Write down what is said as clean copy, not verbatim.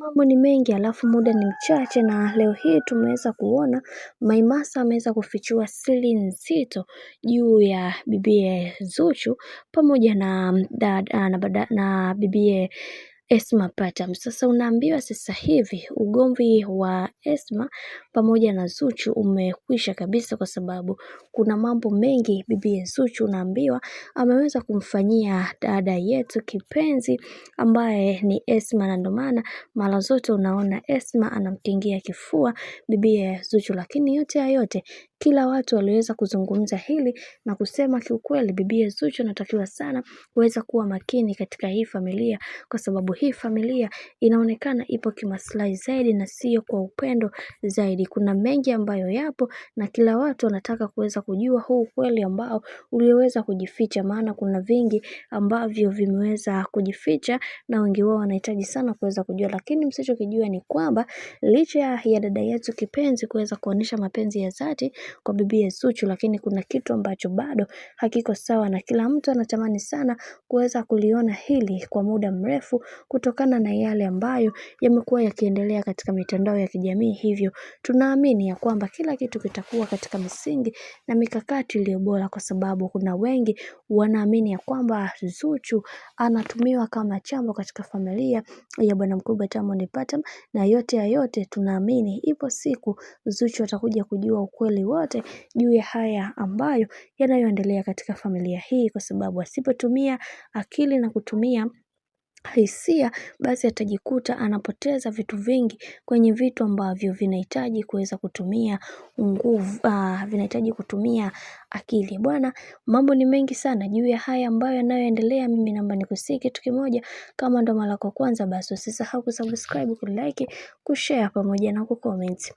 Mambo ni mengi alafu muda ni mchache, na leo hii tumeweza kuona Maimasa ameweza kufichua siri nzito juu ya bibie Zuchu pamoja na bibie Esma Patam. Sasa unaambiwa sasa hivi ugomvi wa Esma pamoja na Zuchu umekwisha kabisa, kwa sababu kuna mambo mengi bibie Zuchu unaambiwa ameweza kumfanyia dada yetu kipenzi ambaye ni Esma, na ndo maana mara zote unaona Esma anamtingia kifua bibie Zuchu. Lakini yote ya yote, kila watu waliweza kuzungumza hili na kusema kiukweli bibie Zuchu anatakiwa sana kuweza kuwa makini katika hii familia, kwa sababu hii familia inaonekana ipo kimaslahi zaidi na sio kwa upendo zaidi. Kuna mengi ambayo yapo na kila watu wanataka kuweza kujua huu ukweli ambao uliweza kujificha, maana kuna vingi ambavyo vimeweza kujificha na wengi wao wanahitaji sana kuweza kujua. Lakini msichokijua ni kwamba licha ya dada yetu kipenzi kuweza kuonyesha mapenzi ya dhati kwa bibie Zuchu, lakini kuna kitu ambacho bado hakiko sawa, na kila mtu anatamani sana kuweza kuliona hili kwa muda mrefu kutokana na yale ambayo yamekuwa yakiendelea katika mitandao ya kijamii. Hivyo tunaamini ya kwamba kila kitu kitakuwa katika misingi na mikakati iliyo bora, kwa sababu kuna wengi wanaamini ya kwamba Zuchu anatumiwa kama chambo katika familia ya bwana mkubwa Diamond Platnumz, na yote ya yote tunaamini ipo siku Zuchu atakuja kujua ukweli wote juu ya haya ambayo yanayoendelea katika familia hii, kwa sababu asipotumia akili na kutumia hisia, basi atajikuta anapoteza vitu vingi kwenye vitu ambavyo vinahitaji kuweza kutumia nguvu, vinahitaji kutumia akili. Bwana, mambo ni mengi sana juu ya haya ambayo yanayoendelea. Mimi naomba nikusii kitu kimoja, kama ndo mara kwa kwanza basi usisahau kusubscribe, kulike, kushare pamoja na kucomment.